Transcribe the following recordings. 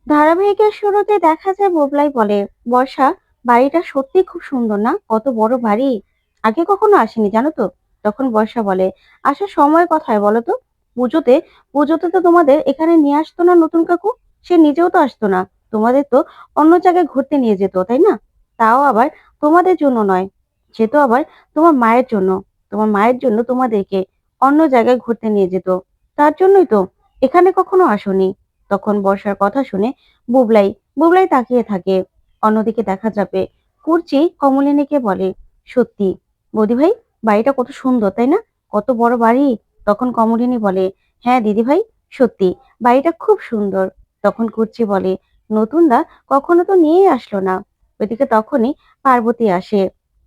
ধারাবাহিকের শুরুতে দেখা যায় বুবলাই বলে, বর্ষা, বাড়িটা সত্যি খুব সুন্দর না? কত বড় বাড়ি, আগে কখনো আসেনি জানো তো। তখন বর্ষা বলে, আসার সময় কথায় বলো তো। পুজোতে পুজোতে তো তোমাদের এখানে নিয়ে আসতো না নতুন কাকু? সে নিজেও তো আসতো না। তোমাদের তো অন্য জায়গায় ঘুরতে নিয়ে যেত, তাই না? তাও আবার তোমাদের জন্য নয়, সে তো আবার তোমার মায়ের জন্য। তোমার মায়ের জন্য তোমাদেরকে অন্য জায়গায় ঘুরতে নিয়ে যেত, তার জন্যই তো এখানে কখনো আসোনি। তখন বর্ষার কথা শুনে বুবলাই বুবলাই তাকিয়ে থাকে। অন্যদিকে দেখা যাবে কুর্চি কমলিনীকে বলে, সত্যি বৌদি ভাই, বাড়িটা কত সুন্দর তাই না? কত বড় বাড়ি। তখন কমলিনী বলে, হ্যাঁ দিদি ভাই, সত্যি বাড়িটা খুব সুন্দর। তখন কুর্চি বলে, নতুন দা কখনো তো নিয়েই আসলো না। ওইদিকে তখনই পার্বতী আসে।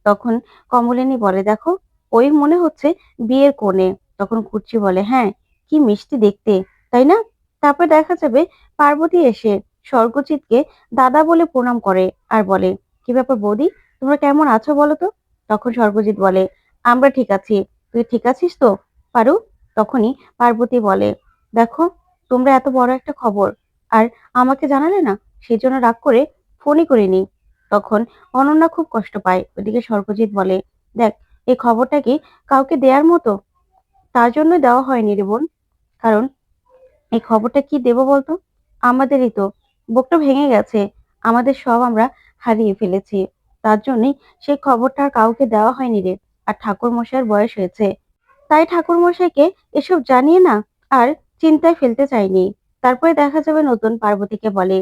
তখন কমলিনী বলে, দেখো, ওই মনে হচ্ছে বিয়ের কোণে। তখন কুর্চি বলে, হ্যাঁ, কি মিষ্টি দেখতে, তাই না? তারপর দেখা যাবে পার্বতী এসে স্বর্গজিৎকে দাদা বলে প্রণাম করে আর বলে, কি ব্যাপার বৌদি, তোমরা কেমন আছো বলো তো? তখন স্বর্গজিৎ বলে, আমরা ঠিক আছি, তুই ঠিক আছিস তো পারু? তখনই পার্বতী বলে, দেখো, তোমরা এত বড় একটা খবর আর আমাকে জানালে না, সেজন্য রাগ করে ফোনই করিনি। তখন অনন্যা খুব কষ্ট পায়। ওদিকে স্বর্গজিৎ বলে, দেখ, এই খবরটা কি কাউকে দেওয়ার মতো? তার জন্য দেওয়া হয়নি রে বোন। কারণ এই খবরটা কি দেব বলতো? আমাদেরই তো বুকটা ভেঙে গেছে, আমাদের সব আমরা হারিয়ে ফেলেছি। তার জন্যই সেই খবরটা আর কাউকে দেওয়া হয়নি রে। আর ঠাকুর মশাইয়ের বয়স হয়েছে, তাই ঠাকুর মশাইকে এসব জানিয়ে না আর চিন্তায় ফেলতে চাইনি। তারপরে দেখা যাবে নতুন পার্বতীকে বলে,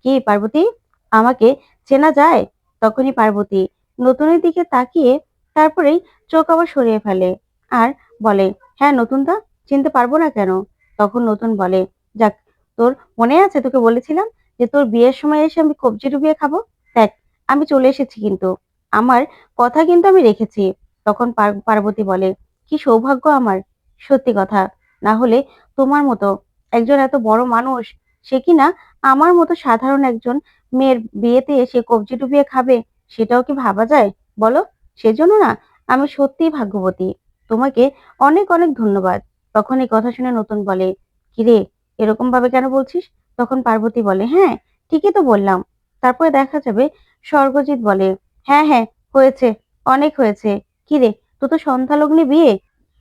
কি পার্বতী, আমাকে চেনা যায়? তখনই পার্বতী নতুনের দিকে তাকিয়ে তারপরেই চোখ আবার সরিয়ে ফেলে আর বলে, হ্যাঁ নতুন দা, চিনতে পারবো না কেন? তখন নতুন বলে, যাক, তোর মনে আছে তোকে বলেছিলাম যে তোর বিয়ের সময় এসে আমি কবজি ডুবিয়ে খাবো? দেখ, আমি চলে এসেছি কিন্তু, আমার কথা কিন্তু আমি রেখেছি। তখন পার্বতী বলে, কি সৌভাগ্য আমার, সত্যি কথা। না হলে তোমার মতো একজন এত বড় মানুষ, সে কিনা আমার মতো সাধারণ একজন মেয়ের বিয়েতে এসে কবজি ডুবিয়ে খাবে, সেটাও কি ভাবা যায় বলো? সেজন্য না, আমি সত্যিই ভাগ্যবতী। তোমাকে অনেক অনেক ধন্যবাদ। তখন এই কথা শুনে নতুন বলে, কিরে, এরকম ভাবে কেন বলছিস? তখন পার্বতী বলে, হ্যাঁ, ঠিকই তো বললাম। তারপরে দেখা যাবে স্বর্গজিৎ বলে, হ্যাঁ হ্যাঁ, হয়েছে, অনেক হয়েছে। কিরে, তো তো সন্ধ্যালগ্নে বিয়ে,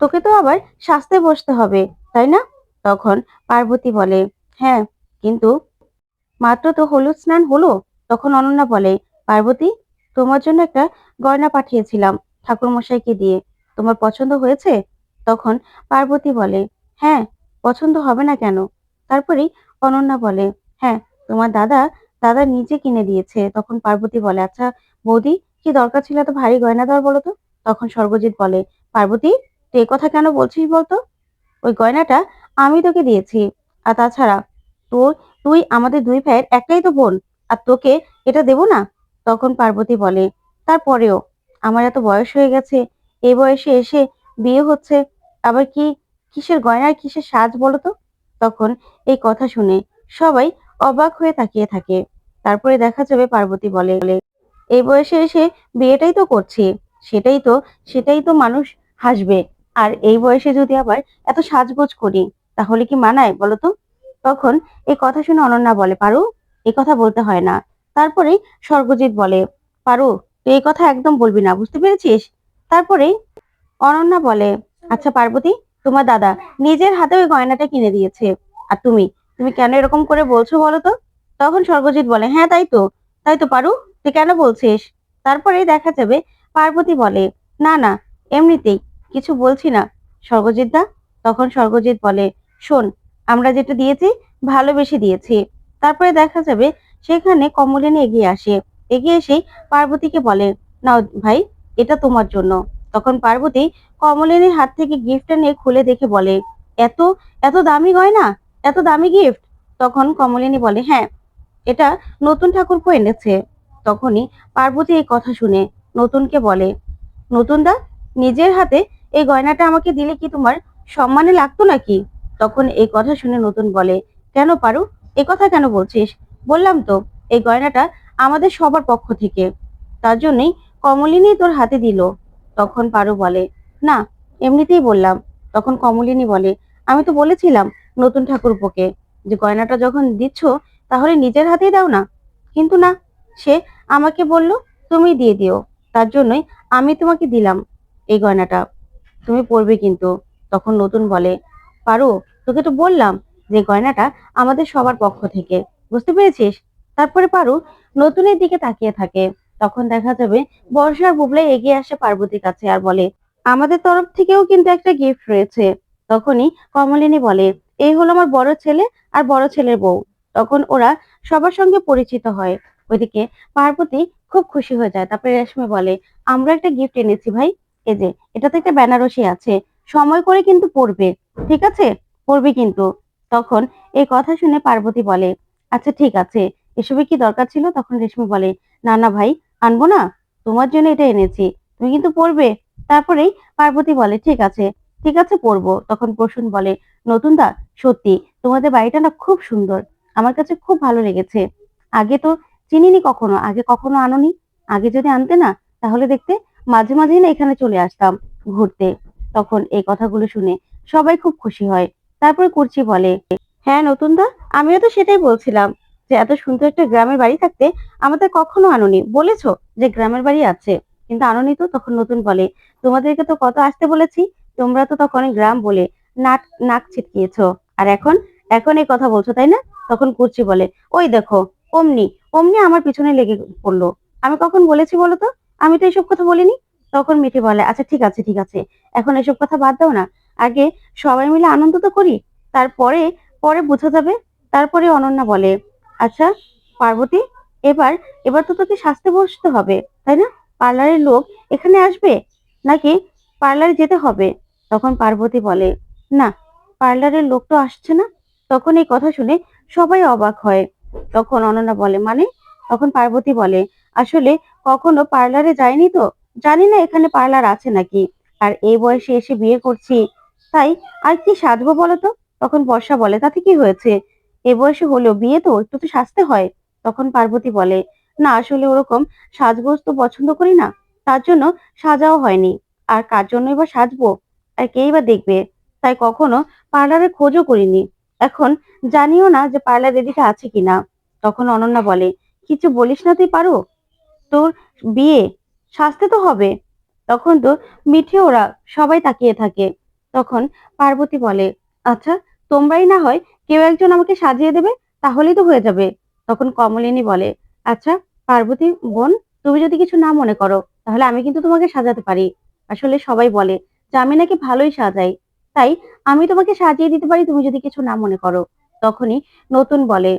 তোকে তো আবার সাজতে বসতে হবে, তাই না? তখন পার্বতী বলে, হ্যাঁ, কিন্তু মাত্র তো হলুদ স্নান হলো। তখন অনন্যা বলে, পার্বতী, তোমার জন্য একটা গয়না পাঠিয়েছিলাম ঠাকুর মশাইকে দিয়ে, তোমার পছন্দ হয়েছে? তখন পার্বতী বলে, হ্যাঁ, পছন্দ হবে না কেন? তারপরেই অনন্যা বলে, হ্যাঁ, তোমার দাদা দাদা নিজে কিনে দিয়েছে। তখন পার্বতী বলে, আচ্ছা বৌদি, কি দরকার ছিল এত ভারী গয়না দেওয়ার বলো তো? তখন স্বর্গজিৎ বলে, পার্বতী, তুই এ কথা কেন বলছিস বলতো? ওই গয়নাটা আমি তোকে দিয়েছি। আর তাছাড়া তোর তুই আমাদের দুই ভাইয়ের একটাই তো বোন, আর তোকে এটা দেবো না? তখন পার্বতী বলে, তারপরেও আমার এত বয়স হয়ে গেছে, এই বয়সে এসে বিয়ে হচ্ছে, আবার কি, কিসের গয়না আর কিসের সাজ বলো তো? তখন এই কথা শুনে সবাই অবাক হয়ে তাকিয়ে থাকে। তারপরে দেখা যাবে পার্বতী বলে, এই বয়সে এসে বিয়েটাই তো করছি, সেটাই তো সেটাই তো মানুষ হাসবে। আর এই বয়সে যদি আবার এত সাজগোজ করি, তাহলে কি মানায় বলো তো? তখন এই কথা শুনে অনন্যা বলে, পারু, এই কথা বলতে হয় না। তারপরে স্বর্গজিৎ বলে, পারু, তুই এই কথা একদম বলবি না, বুঝতে পেরেছিস? তারপরে অনন্যা বলে, আচ্ছা পার্বতী, তোমার দাদা নিজের হাতে ওই গয়নাটা কিনে দিয়েছে, আর তুমি তুমি কেন এরকম করে বলছো বলো তো? তখন স্বর্গজিৎ বলে, হ্যাঁ তাই তো পারু, তুই কেন বলছিস? তারপরেই দেখা যাবে পার্বতী বলে, না না, এমনিতেই, কিছু বলছি না স্বর্গজিৎ দা। তখন স্বর্গজিৎ বলে, শোন, আমরা যেটা দিয়েছি ভালোবেসে দিয়েছি। তারপরে দেখা যাবে সেখানে কমলিনী এগিয়ে আসে। এগিয়ে এসেই পার্বতীকে বলে, নাও ভাই, এটা তোমার জন্য। তখন পার্বতী কমলিনীর হাত থেকে গিফটটা নিয়ে খুলে দেখে বলে, এত এত দামি গয়না, এত দামি গিফট? তখন কমলিনী বলে, হ্যাঁ, এটা নতুন ঠাকুরপো এনেছে। তখনই পার্বতী এই কথা শুনে নতুনকে বলে, নতুন দা, নিজের হাতে এই গয়নাটা আমাকে দিলে কি তোমার সম্মানে লাগতো নাকি? তখন এই কথা শুনে নতুন বলে, কেন পারু, এ কথা কেন বলছিস? বললাম তো, এই গয়নাটা আমাদের সবার পক্ষ থেকে, তার জন্যই কমলিনী তোর হাতে দিল। তখন পারু বলে, না, এমনিতেই বললাম। তখন কমলিনী বলে, আমি তো বলেছিলাম নতুন ঠাকুরপোকে যে গয়নাটা যখন দিচ্ছ, তাহলে নিজের হাতেই দাও না। কিন্তু না, সে আমাকে বলল তুমি দিয়ে দিও, তার জন্যই আমি তোমাকে দিলাম এই গয়নাটা, তুমি পরবে কিন্তু। তখন নতুন বলে, পারো, তোকে তো বললাম যে গয়নাটা আমাদের সবার পক্ষ থেকে, বুঝতে পেরেছিস? তারপরে পারো নতুনের দিকে তাকিয়ে থাকে। তখন দেখা যাবে বর্ষা আর বুবলাই এগিয়ে আসে পার্বতীর কাছে আর বলে, আমাদের তরফ থেকেও কিন্তু একটা গিফট রয়েছে। তখনই কমলিনী বলে, এই হলো আমার বড় ছেলে আর বড় ছেলের বউ। তখন ওরা সবার সঙ্গে পরিচিত হয়। ওইদিকে পার্বতী খুব খুশি হয়ে যায়। তারপরে রেশমি বলে, আমরা একটা গিফট এনেছি ভাই, এই যে এটাতে একটা বেনারসি আছে, সময় করে কিন্তু পড়বে, ঠিক আছে? পড়বে কিন্তু। তখন এই কথা শুনে পার্বতী বলে, আচ্ছা ঠিক আছে, এসবে কি দরকার ছিল? তখন রেশমি বলে, না না ভাই, আনবো না, তোমার জন্য এটা এনেছি, তুমি কিন্তু পড়বে। তারপরেই পার্বতী বলে, ঠিক আছে, ঠিক আছে, পড়বো। তখন প্রসূন বলে, নতুন দা, সত্যি তোমাদের বাড়িটা না খুব সুন্দর, আমার কাছে খুব ভালো লেগেছে। আগে তো চিনিনি কখনো, আগে কখনো আনোনি, আগে যদি আনতে না, তাহলে দেখতে মাঝে মাঝেই না এখানে চলে আসতাম ঘুরতে। তখন এই কথাগুলো শুনে সবাই খুব খুশি হয়। তারপরে কুর্চি বলে, হ্যাঁ নতুন দা, আমিও তো সেটাই বলছিলাম যে এত সুন্দর একটা গ্রামের বাড়ি থাকতে আমাদের কখনো আনোনি, বলেছো যে গ্রামের বাড়ি আছে কিন্তু আনোনি তো। তখন নতুন বলে, তোমাদেরকে তো কত আসতে বলেছি, তোমরা তো তখন গ্রাম বলে নাক নাক ছিটকিয়েছো, আর এখন এখন এই কথা বলছো, তাই না? তখন কুর্চি বলে, ওই দেখো, অমনি অমনি আমার পিছনে লেগে পড়লো, আমি কখন বলেছি বলো তো? আমি তো এসব কথা বলিনি। তখন মিঠি বলে, আচ্ছা ঠিক আছে ঠিক আছে, এখন এসব কথা বাদ দাও না, আগে সবাই মিলে আনন্দ তো করি, তারপরে পরে বোঝা যাবে। তারপরে অনন্যা বলে, আচ্ছা পার্বতী, এবার এবার তো তোকে সাজতে বসতে হবে, তাই না? পার্লারের লোক এখানে আসবে নাকি পার্লারে যেতে হবে? তখন পার্বতী বলে, না, পার্লারের লোক তো আসছে না। তখন এই কথা শুনে সবাই অবাক হয়। তখন অনন্যা বলে, মানে? তখন পার্বতী বলে, আসলে কখনো পার্লারে যায়নি তো, জানি না এখানে পার্লার আছে নাকি, আর এই বয়সে এসে বিয়ে করছি, তাই আর কি সাজবো বলো তো? তখন বর্ষা বলে, তাতে কি হয়েছে, এ বয়সে হলেও বিয়ে তো একটু তো সাজতে হয়। তখন পার্বতী বলে, না আসলে ওরকম সাজগোজ তো পছন্দ করি না, তার জন্য সাজাও হয়নি, আর কার জন্য এবার সাজবো, আর কেই বা দেখবে, তাই কখনো পার্লারে খোঁজও করিনি, এখন জানিও না যে পার্লার এদিকে আছে কিনা। তখন অনন্যা বলে, কিছু বলিস না তুই, পারো, তোর বিয়ে, সাজতে তো হবে। তখন তো মিঠে ওরা সবাই তাকিয়ে থাকে। তখন পার্বতী বলে, আচ্ছা তোমরাই না হয় কেউ একজন আমাকে সাজিয়ে দেবে, তাহলেই তো হয়ে যাবে। তখন কমলিনী বলে, আচ্ছা পার্বতী বোন, তুমি যদি কিছু না মনে করো তাহলে আমি কিন্তু তোমাকে সাজাতে পারি। আসলে সবাই বলে যে আমি নাকি ভালোই সাজাই, তাই আমি তোমাকে সাজিয়ে দিতে পারি, তুমি যদি কিছু না মনে করো। তখনই নতুন বলে,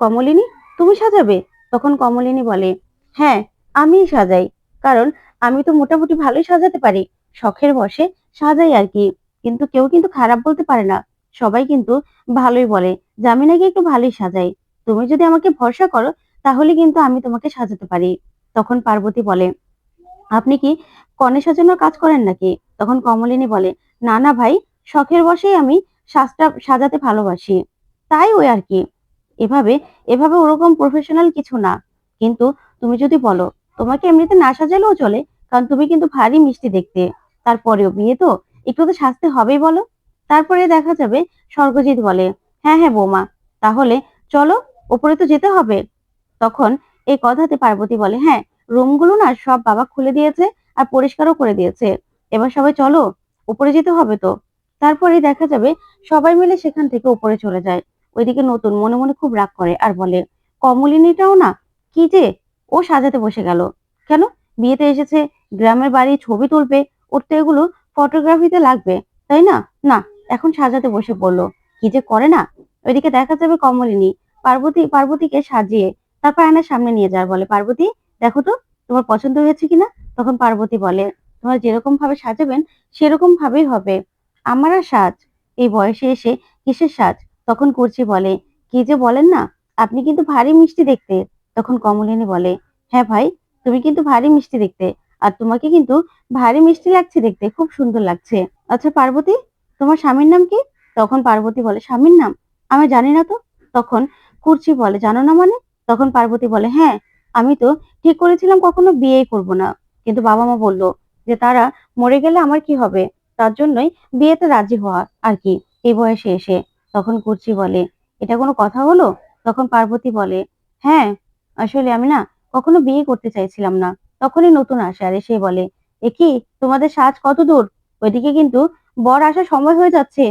কমলিনী, তুমি সাজাবে? তখন কমলিনী বলে, হ্যাঁ, আমিই সাজাই, কারণ আমি তো মোটামুটি ভালোই সাজাতে পারি, শখের বশে সাজাই আর কি, কিন্তু কেউ কিন্তু খারাপ বলতে পারে না, সবাই কিন্তু ভালোই বলে যে আমি নাকি একটু ভালোই সাজাই, তুমি যদি আমাকে ভরসা করো তাহলে কিন্তু আমি তোমাকে সাজাতে পারি। তখন পার্বতী বলে, আপনি কি কনে সাজানোর কাজ করেন নাকি? তখন কমলিনী বলে, না না ভাই, শখের বশেই আমি সাজটা সাজাতে ভালোবাসি, তাই ওই আর কি, এভাবে এভাবে ওরকম প্রফেশনাল কিছু না। কিন্তু তুমি যদি বলো তোমাকে এমনিতে না সাজালেও চলে, কারণ তুমি কিন্তু ভারী মিষ্টি দেখতে, তারপরেও বিয়ে তো একটু তো সাজতে হবেই বলো। তারপরে দেখা যাবে স্বর্গজিৎ বলে, হ্যাঁ হ্যাঁ বৌমা, তাহলে চলো, ওপরে তো যেতে হবে। তখন এই কথাতে পার্বতী বলে, হ্যাঁ, রুমগুলো না সব বাবা খুলে দিয়েছে আর পরিষ্কারও করে দিয়েছে, এবার সবাই চলো, উপরে যেতে হবে তো। তারপরে দেখা যাবে সবাই মিলে সেখান থেকে উপরে চলে যায়। ওইদিকে নতুন মনে মনে খুব রাগ করে আর বলে, কমলিনীটাও না, কি যে, ও সাজাতে বসে গেল কেন? বিয়েতে এসেছে, গ্রামের বাড়ি ছবি তুলবে, ওর তো এগুলো ফটোগ্রাফিতে লাগবে, তাই না? না, এখন সাজাতে বসে পড়লো, কি যে করে না। ওইদিকে দেখা যাবে কমলিনী পার্বতীকে সাজিয়ে তারপর আয়নার সামনে নিয়ে যায়, বলে, পার্বতী, দেখো তো তোমার পছন্দ হয়েছে কিনা। তখন পার্বতী বলে, তোমার যেরকম ভাবে সাজাবেন সেরকম ভাবেই হবে, আমার আর সাজ এই বয়সে এসে কিসের সাজ? তখন কুর্চি বলে, কি যে বলেন না, আপনি কিন্তু ভারী মিষ্টি দেখতে। তখন কমলিনী বলে, হ্যাঁ ভাই, তুমি কিন্তু ভারী মিষ্টি দেখতে, আর তোমাকে কিন্তু ভারী মিষ্টি লাগছে দেখতে, খুব সুন্দর লাগছে। আচ্ছা পার্বতী, তোমার স্বামীর নাম কি? তখন পার্বতী বলে, স্বামীর নাম আমি জানি না তো। তখন কুর্চি বলে, জানো না মানে? তখন পার্বতী বলে, হ্যাঁ, আমি তো ঠিক করেছিলাম কখনো বিয়েই করব না, কিন্তু বাবা মা বলল যে তারা মরে গেলে আমার কি হবে, তার জন্যই বিয়েতে রাজি হওয়া আর কি, এই বয়সে এসে। তখন কুর্চি বলে, এটা কোনো কথা হলো? তখন পার্বতী বলে, হ্যাঁ, আসলে আমি না কখনো বিয়ে করতে চাইছিলাম না। তখনই নতুন আসে আর এসে বলে, এ কি, তোমাদের সাজ কত দূর? ওইদিকে কিন্তু বর আসার সময় হয়ে যাচ্ছে।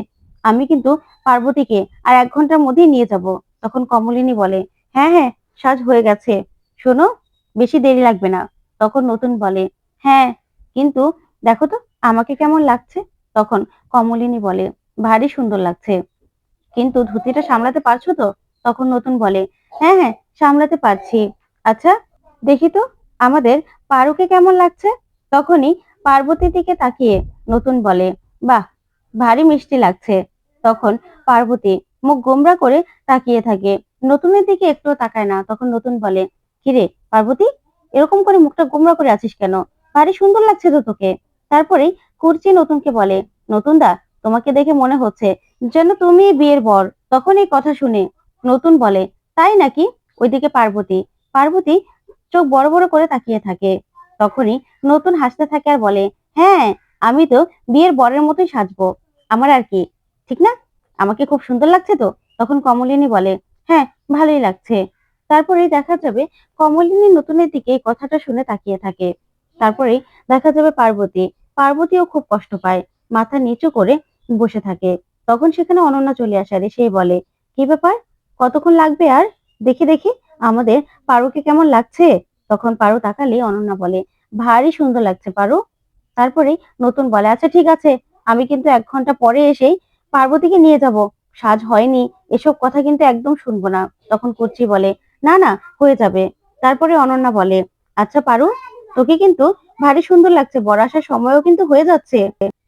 আমি কিন্তু পার্বতীকে আর ১ ঘন্টার মধ্যেই নিয়ে যাব। তখন কমলিনী বলে, হ্যাঁ, হ্যাঁ, সাজ হয়ে গেছে। শোনো, বেশি দেরি লাগবে না। তখন নতুন বলে, হ্যাঁ, কিন্তু দেখো তো আমাকে কেমন লাগছে? তখন কমলিনী বলে, ভারী সুন্দর লাগছে। কিন্তু ধুতিটা সামলাতে পারছো তো? তখন নতুন বলে, হ্যাঁ, হ্যাঁ, সামলাতে পারছি। আচ্ছা, দেখি তো আমাদের পারুকে কেমন লাগছে? তখনই পার্বতীর দিকে তাকিয়ে নতুন বলে, বাহ, ভারী মিষ্টি লাগছে। তখন পার্বতী মুখ গোমড়া করে তাকিয়ে থাকে, নতুনের দিকে একটুও তাকায় না। তখন নতুন বলে, কিরে পার্বতী, এরকম করে মুখটা গোমড়া করে আছিস কেন? ভারী সুন্দর লাগছে তো তোকে। তারপরেই কুর্চি নতুনকে বলে, নতুন দা, তোমাকে দেখে মনে হচ্ছে যেন তুমি বিয়ের বর। তখন এই কথা শুনে নতুন বলে, তাই নাকি? ওইদিকে পার্বতী পার্বতী চোখ বড় বড় করে তাকিয়ে থাকে। তখনই নতুন হাসতে থাকে আর বলে, হ্যাঁ, আমি তো বিয়ের বরের মতোই সাজবো। আমার আর কি, ঠিক না? আমাকে খুব সুন্দর লাগছে তো? তখন কমলিনী বলে, হ্যাঁ, ভালোই লাগছে। তারপরেই দেখা যাবে কমলিনী নতুনের দিকে এই কথাটা শুনে তাকিয়ে থাকে। তারপরেই দেখা যাবে পার্বতীও খুব কষ্ট পায়, মাথা নিচু করে বসে থাকে। তখন সেখানে অনন্যা চলে আসে আর এসেই বলে, কি ব্যাপার, কতক্ষণ লাগবে আর? দেখি দেখি আমাদের পারুকে কেমন লাগছে। তখন পারু তাকালে অনন্যা বলে, ভারী সুন্দর লাগছে পারু। তারপরেই নতুন বলে, আচ্ছা ঠিক আছে, আমি কিন্তু ১ ঘন্টা পরে এসেই পার্বতীকে নিয়ে যাব। সাজ হয়নি এসব কথা কিন্তু একদম শুনবো না। তখন কর্চি বলে, না না, হয়ে যাবে। তারপরে অনন্যা বলে, আচ্ছা পারু, তোকে কিন্তু ভারী সুন্দর লাগছে, বর আসার সময়ও কিন্তু হয়ে যাচ্ছে।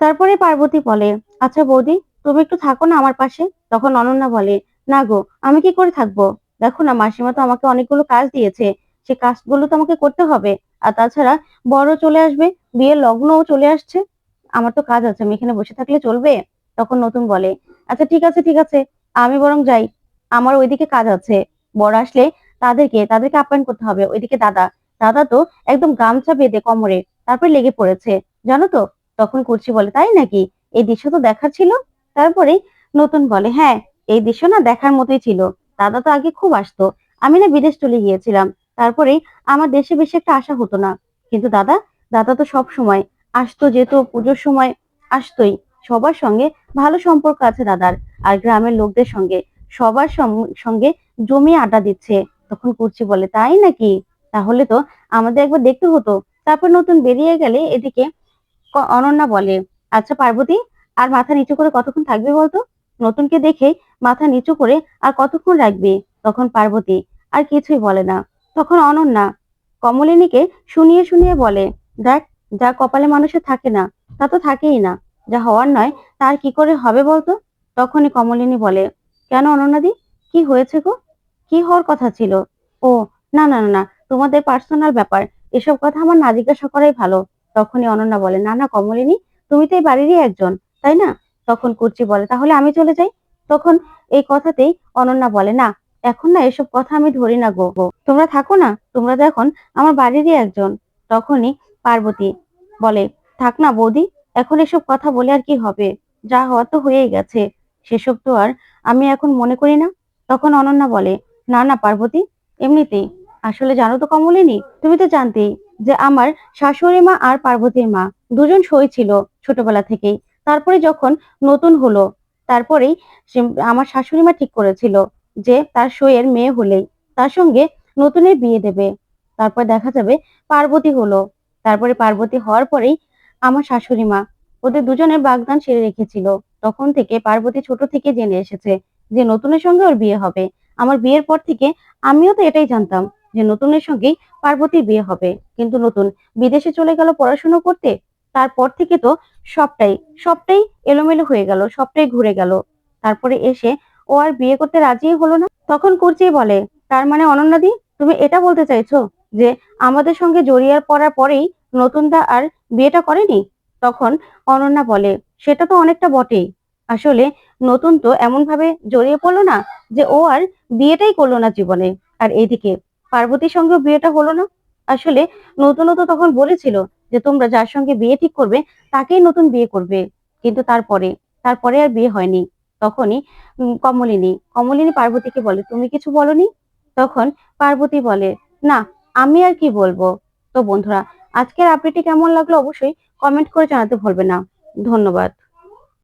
তারপরে পার্বতী বলে, আচ্ছা বৌদি, তুমি একটু থাকো না আমার পাশে। তখন অনন্যা বলে, না গো, আমি কি করে থাকবো? দেখো না, মাসিমা তো আমাকে অনেকগুলো কাজ দিয়েছে, সে কাজগুলো তো আমাকে করতে হবে। আর তাছাড়া বড় চলে আসবে, বিয়ের লগ্নও চলে আসছে, আমার তো কাজ আছে, আমি এখানে বসে থাকলে চলবে? তখন নতুন বলে, আচ্ছা ঠিক আছে ঠিক আছে, আমি বরং যাই, আমার ওইদিকে কাজ আছে। বড় আসলে তাদেরকে আপ্যায়ন করতে হবে। ওইদিকে দাদা দাদা তো একদম গামছা বেঁধে কোমরে তারপর লেগে পড়েছে, জানো তো? তখন কুর্চি বলে, তাই নাকি? এই দৃশ্য তো দেখার ছিল। তারপরে নতুন বলে, হ্যাঁ, এই দৃশ্য না দেখার মতোই ছিল। দাদা তো আগে খুব আসতো, আমি না বিদেশ চলে গিয়েছিলাম। তারপরে আমার দেশে বেশি একটা আসা হতো না। কিন্তু দাদা দাদা তো সব সময় আসতো, যেত, পুজোর সময় আসতোই। সবার সঙ্গে ভালো সম্পর্ক আছে দাদার। আর গ্রামের লোকদের সঙ্গে সবার সঙ্গে জমিয়ে আড্ডা দিচ্ছে। তখন কুর্চি বলে, তাই নাকি? তাহলে তো আমাদের একবার দেখতে হতো। তারপর নতুন বেরিয়ে গেলে এদিকে অনন্যা বলে, আচ্ছা পার্বতী, আর মাথা নিচু করে কতক্ষণ থাকবে বলতো? নতুনকে দেখে মাথা নিচু করে আর কতক্ষণ রাখবে? তখন পার্বতী আর কিছুই বলে না। তখন অনন্যা কমলিনীকে শুনিয়ে শুনিয়ে বলে, দেখ, যা কপালে মানুষের থাকে না তা তো থাকেই না, যা হওয়ার নয় তার কি করে হবে বলতো? তখনই কমলিনী বলে, কেন অনন্যাদি, কি হয়েছে গো? কি হওয়ার কথা ছিল? ও, না না না না, তোমাদের পার্সোনাল ব্যাপার, এসব কথা আমার না জিজ্ঞাসা করাই ভালো। তখনই অনন্যা বলে, না না কমলিনী, তুমি তো এই বাড়িরই একজন, তাই না? তখন কুচি বলে, তাহলে আমি চলে যাই। তখন এই কথাতেই অনন্যা বলে, না, এখন না এসব কথা আমি ধরি না গো, তোমরা থাকো না, তোমরা তো এখন আমার বাড়িরই একজন। তখনই পার্বতী বলে, থাক না বৌদি, এখন এসব কথা বলে আর কি হবে? যা হওয়ার তো হয়েই গেছে, সেসব তো আর আমি এখন মনে করি না। তখন অনন্যা বলে, না না পার্বতী, এমনিতেই, আসলে জানো তো কমলিনী, তুমি তো জানতেই যে আমার শাশুড়ি মা আর পার্বতীর মা দুজন সই ছিল ছোটবেলা থেকেই। তারপরে যখন নতুন হলো, তারপরেই আমার শাশুড়ি মা ঠিক করেছিল যে তার সইয়ের মেয়ে হলেই তার সঙ্গে নতুনের বিয়ে দেবে। তারপর দেখা যাবে পার্বতী হলো। তারপরে পার্বতী হওয়ার পরেই আমার শাশুড়ি মা ওদের দুজনের বাগদান সেরে রেখেছিল। তখন থেকে পার্বতী ছোট থেকে জেনে এসেছে যে নতুনের সঙ্গে ওর বিয়ে হবে। আমার বিয়ের পর থেকে আমিও তো এটাই জানতাম যে নতুনের সঙ্গেই পার্বতীর বিয়ে হবে। কিন্তু নতুন বিদেশে চলে গেল পড়াশোনা করতে। তারপর থেকে তো সবটাই সবটাই এলোমেলো হয়ে গেল, সবটাই ঘুরে গেল। তারপরে এসে ও আর বিয়ে করতে রাজিই হলো না। তখন কুর্চি বলে, তার মানে অনন্যাদি, তুমি এটা বলতে চাইছো যে আমাদের সঙ্গে জড়িয়ে পড়ার পরেই নতুনদা আর বিয়েটা করেনি? তখন অনন্যা বলে, সেটা তো অনেকটা বটেই। আসলে নতুন তো এমন ভাবে জড়িয়ে পড়লো না যে ও আর বিয়েটাই করলো না জীবনে। আর এইদিকে পার্বতীর সঙ্গেও বিয়েটা হলো না। আসলে নতুনও তো তখন বলেছিল যে তোমরা যার সঙ্গে বিয়ে ঠিক করবে তাকেই নতুন বিয়ে করবে। কিন্তু তারপরে তারপরে আর বিয়ে হয়নি। তখনই কমলিনী পার্বতীকে বলে, তুমি কিছু বলনি? তখন পার্বতী বলে, না, আমি আর কি বলবো। তো বন্ধুরা, আজকের আপডেটটি কেমন লাগলো অবশ্যই কমেন্ট করে জানাতে ভুলবে না। ধন্যবাদ।